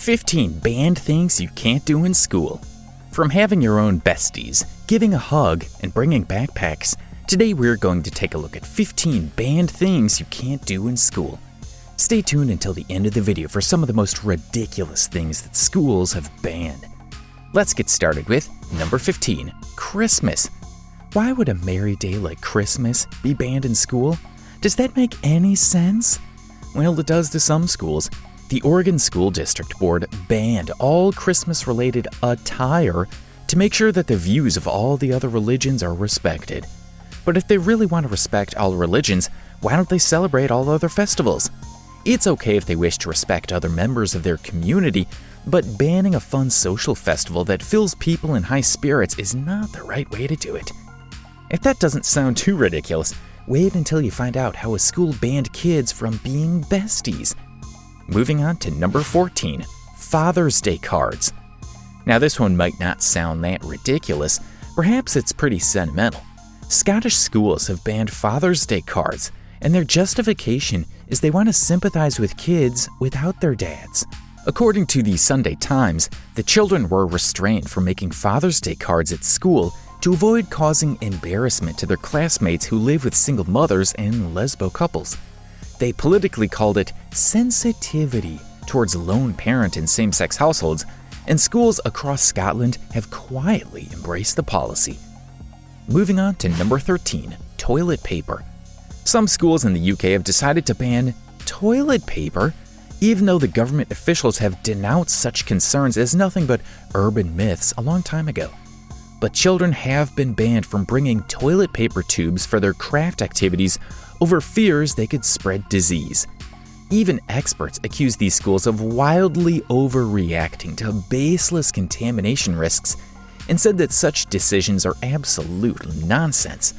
15 banned things you can't do in school. From having your own besties, giving a hug, and bringing backpacks, today we're going to take a look at 15 banned things you can't do in school. Stay tuned until the end of the video for some of the most ridiculous things that schools have banned. Let's get started with number 15, Christmas. Why would a merry day like Christmas be banned in school? Does that make any sense? Well, it does to some schools. The Oregon School District Board banned all Christmas-related attire to make sure that the views of all the other religions are respected. But if they really want to respect all religions, why don't they celebrate all other festivals? It's okay if they wish to respect other members of their community, but banning a fun social festival that fills people in high spirits is not the right way to do it. If that doesn't sound too ridiculous, wait until you find out how a school banned kids from being besties. Moving on to number 14, Father's Day cards. Now this one might not sound that ridiculous, perhaps it's pretty sentimental. Scottish schools have banned Father's Day cards, and their justification is they want to sympathize with kids without their dads. According to the Sunday Times, the children were restrained from making Father's Day cards at school to avoid causing embarrassment to their classmates who live with single mothers and lesbo couples. They politically called it sensitivity towards lone parent and same-sex households, and schools across Scotland have quietly embraced the policy. Moving on to number 13, toilet paper. Some schools in the UK have decided to ban toilet paper, even though the government officials have denounced such concerns as nothing but urban myths a long time ago. But children have been banned from bringing toilet paper tubes for their craft activities over fears they could spread disease. Even experts accuse these schools of wildly overreacting to baseless contamination risks and said that such decisions are absolute nonsense.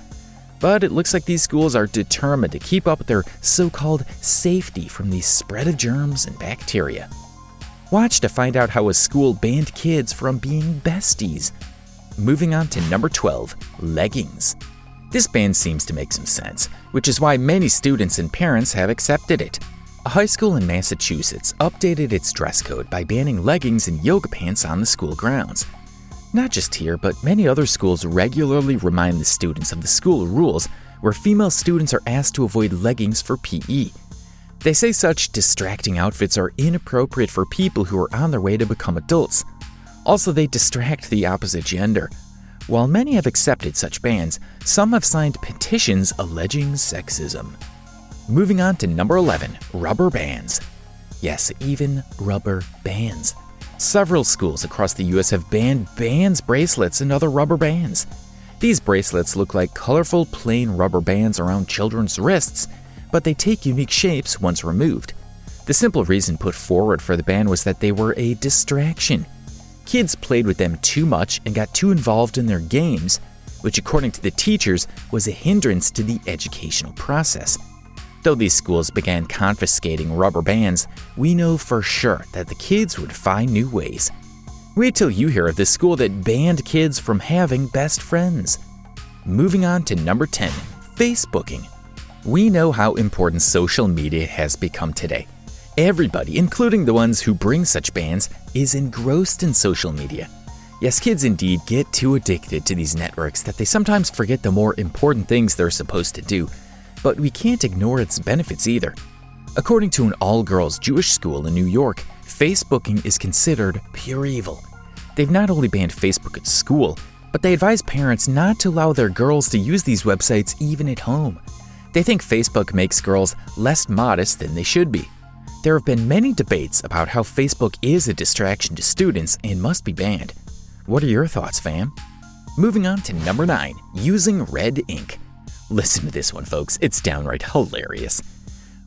But it looks like these schools are determined to keep up with their so-called safety from the spread of germs and bacteria. Watch to find out how a school banned kids from being besties. Moving on to number 12, leggings. This ban seems to make some sense, which is why many students and parents have accepted it. A high school in Massachusetts updated its dress code by banning leggings and yoga pants on the school grounds. Not just here, but many other schools regularly remind the students of the school rules, where female students are asked to avoid leggings for PE. They say such distracting outfits are inappropriate for people who are on their way to become adults. Also, they distract the opposite gender. While many have accepted such bans, some have signed petitions alleging sexism. Moving on to number 11, rubber bands. Yes, even rubber bands. Several schools across the US have banned bands, bracelets, and other rubber bands. These bracelets look like colorful plain rubber bands around children's wrists, but they take unique shapes once removed. The simple reason put forward for the ban was that they were a distraction. Kids played with them too much and got too involved in their games, which according to the teachers was a hindrance to the educational process. Though these schools began confiscating rubber bands, we know for sure that the kids would find new ways. Wait till you hear of the school that banned kids from having best friends. Moving on to number 10, Facebooking. We know how important social media has become today. Everybody, including the ones who bring such bans, is engrossed in social media. Yes, kids indeed get too addicted to these networks that they sometimes forget the more important things they're supposed to do, but we can't ignore its benefits either. According to an all-girls Jewish school in New York, Facebooking is considered pure evil. They've not only banned Facebook at school, but they advise parents not to allow their girls to use these websites even at home. They think Facebook makes girls less modest than they should be. There have been many debates about how Facebook is a distraction to students and must be banned. What are your thoughts, fam? Moving on to number 9, using red ink. Listen to this one, folks. It's downright hilarious.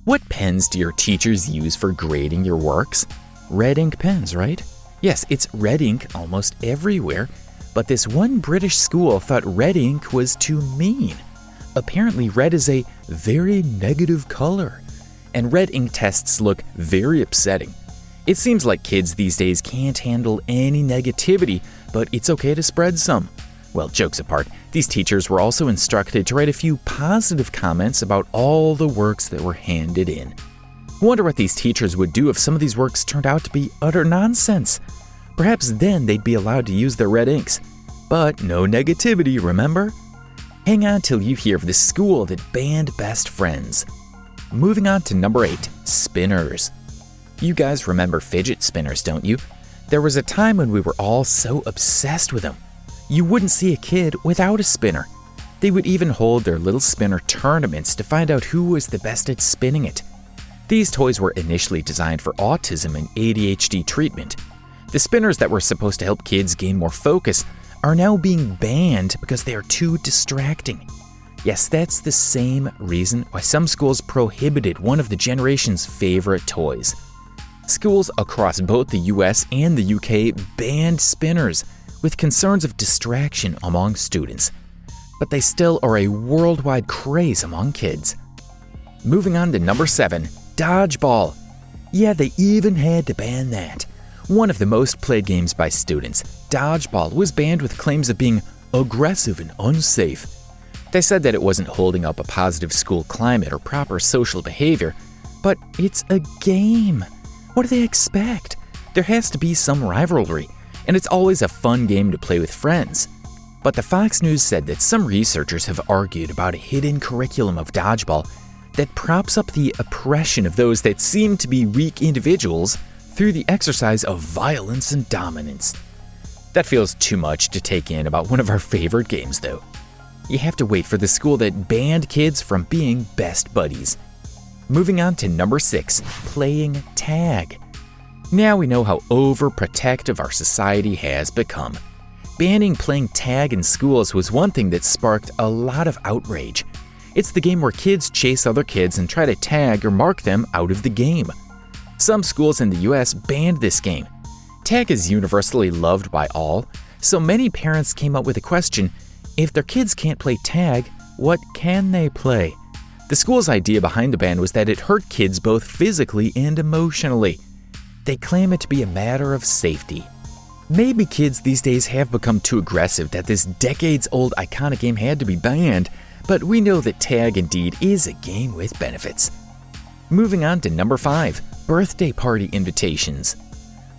What pens do your teachers use for grading your works? Red ink pens, right? Yes, it's red ink almost everywhere, but this one British school thought red ink was too mean. Apparently, red is a very negative color, and red ink tests look very upsetting. It seems like kids these days can't handle any negativity, but it's okay to spread some. Well, jokes apart, these teachers were also instructed to write a few positive comments about all the works that were handed in. Wonder what these teachers would do if some of these works turned out to be utter nonsense. Perhaps then they'd be allowed to use their red inks. But no negativity, remember? Hang on till you hear of the school that banned best friends. Moving on to number 8, spinners. You guys remember fidget spinners, don't you? There was a time when we were all so obsessed with them. You wouldn't see a kid without a spinner. They would even hold their little spinner tournaments to find out who was the best at spinning it. These toys were initially designed for autism and ADHD treatment. The spinners that were supposed to help kids gain more focus are now being banned because they are too distracting. Yes, that's the same reason why some schools prohibited one of the generation's favorite toys. Schools across both the US and the UK banned spinners with concerns of distraction among students. But they still are a worldwide craze among kids. Moving on to number 7, dodgeball. Yeah, they even had to ban that. One of the most played games by students, dodgeball was banned with claims of being aggressive and unsafe. They said that it wasn't holding up a positive school climate or proper social behavior, but it's a game. What do they expect? There has to be some rivalry, and it's always a fun game to play with friends. But the Fox News said that some researchers have argued about a hidden curriculum of dodgeball that props up the oppression of those that seem to be weak individuals through the exercise of violence and dominance. That feels too much to take in about one of our favorite games, though. You have to wait for the school that banned kids from being best buddies. Moving on to number 6, playing tag. Now we know how overprotective our society has become. Banning playing tag in schools was one thing that sparked a lot of outrage. It's the game where kids chase other kids and try to tag or mark them out of the game. Some schools in the US banned this game. Tag is universally loved by all, so many parents came up with a question: if their kids can't play tag, what can they play? The school's idea behind the ban was that it hurt kids both physically and emotionally. They claim it to be a matter of safety. Maybe kids these days have become too aggressive that this decades-old iconic game had to be banned, but we know that tag indeed is a game with benefits. Moving on to number 5, birthday party invitations.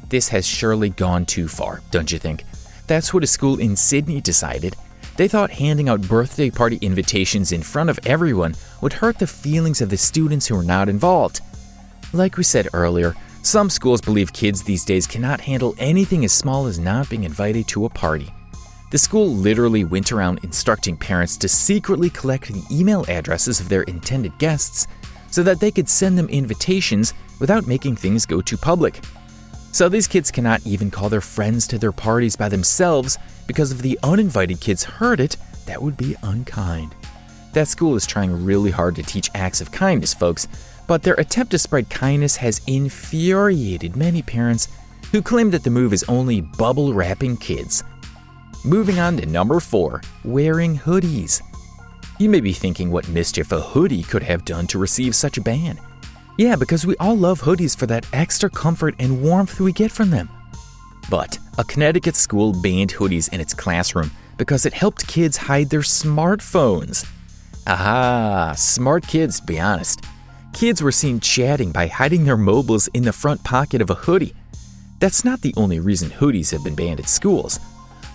This has surely gone too far, don't you think? That's what a school in Sydney decided. They thought handing out birthday party invitations in front of everyone would hurt the feelings of the students who were not involved. Like we said earlier, some schools believe kids these days cannot handle anything as small as not being invited to a party. The school literally went around instructing parents to secretly collect the email addresses of their intended guests so that they could send them invitations without making things go too public. So these kids cannot even call their friends to their parties by themselves because if the uninvited kids heard it, that would be unkind. That school is trying really hard to teach acts of kindness, folks, but their attempt to spread kindness has infuriated many parents who claim that the move is only bubble wrapping kids. Moving on to number 4, wearing hoodies. You may be thinking what mischief a hoodie could have done to receive such a ban. Yeah, because we all love hoodies for that extra comfort and warmth we get from them. But a Connecticut school banned hoodies in its classroom because it helped kids hide their smartphones. Aha, smart kids, to be honest. Kids were seen chatting by hiding their mobiles in the front pocket of a hoodie. That's not the only reason hoodies have been banned at schools.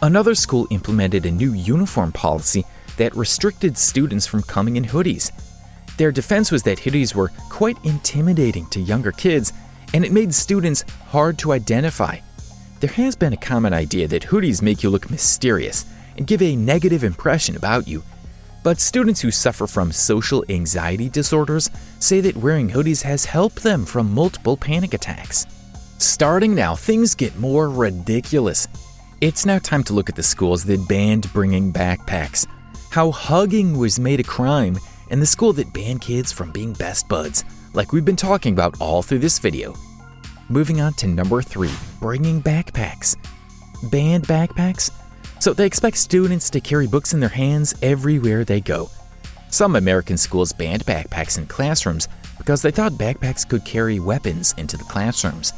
Another school implemented a new uniform policy that restricted students from coming in hoodies. Their defense was that hoodies were quite intimidating to younger kids, and it made students hard to identify. There has been a common idea that hoodies make you look mysterious and give a negative impression about you. But students who suffer from social anxiety disorders say that wearing hoodies has helped them from multiple panic attacks. Starting now, things get more ridiculous. It's now time to look at the schools that banned bringing backpacks, how hugging was made a crime, and the school that banned kids from being best buds, like we've been talking about all through this video. Moving on to number 3, bringing backpacks. Banned backpacks? So they expect students to carry books in their hands everywhere they go. Some American schools banned backpacks in classrooms because they thought backpacks could carry weapons into the classrooms.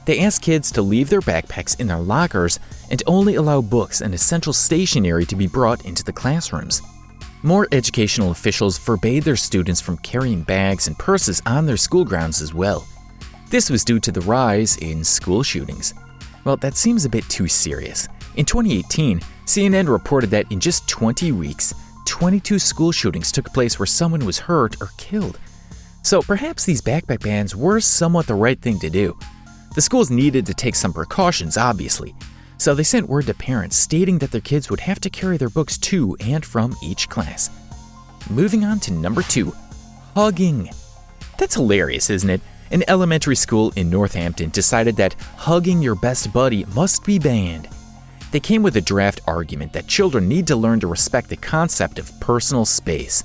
They asked kids to leave their backpacks in their lockers and only allow books and essential stationery to be brought into the classrooms. More educational officials forbade their students from carrying bags and purses on their school grounds as well. This was due to the rise in school shootings. Well, that seems a bit too serious. In 2018, CNN reported that in just 20 weeks, 22 school shootings took place where someone was hurt or killed. So perhaps these backpack bans were somewhat the right thing to do. The schools needed to take some precautions, obviously, so they sent word to parents stating that their kids would have to carry their books to and from each class. Moving on to number 2, hugging. That's hilarious, isn't it? An elementary school in Northampton decided that hugging your best buddy must be banned. They came with a draft argument that children need to learn to respect the concept of personal space.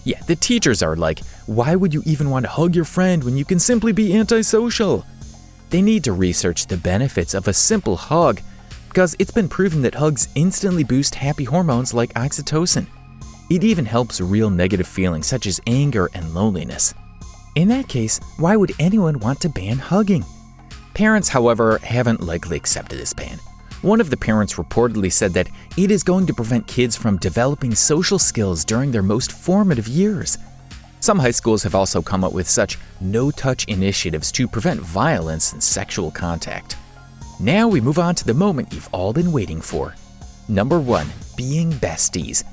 Yeah, the teachers are like, why would you even want to hug your friend when you can simply be antisocial? They need to research the benefits of a simple hug because it's been proven that hugs instantly boost happy hormones like oxytocin. It even helps real negative feelings such as anger and loneliness. In that case, why would anyone want to ban hugging? Parents, however, haven't likely accepted this ban. One of the parents reportedly said that it is going to prevent kids from developing social skills during their most formative years. Some high schools have also come up with such no-touch initiatives to prevent violence and sexual contact. Now we move on to the moment you've all been waiting for. Number 1, being besties.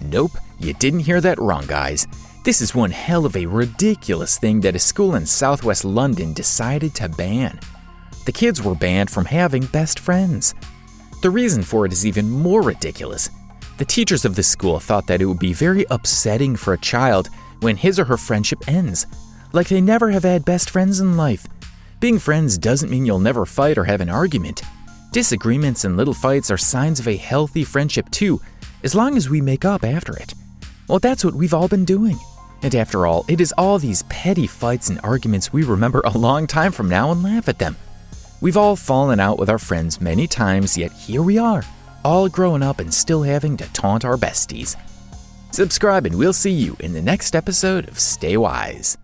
Nope, you didn't hear that wrong, guys. This is one hell of a ridiculous thing that a school in southwest London decided to ban. The kids were banned from having best friends. The reason for it is even more ridiculous. The teachers of the school thought that it would be very upsetting for a child when his or her friendship ends, like they never have had best friends in life. Being friends doesn't mean you'll never fight or have an argument. Disagreements and little fights are signs of a healthy friendship too, as long as we make up after it. Well, that's what we've all been doing. And after all, it is all these petty fights and arguments we remember a long time from now and laugh at them. We've all fallen out with our friends many times, yet here we are, all growing up and still having to taunt our besties. Subscribe and we'll see you in the next episode of Stay Wise.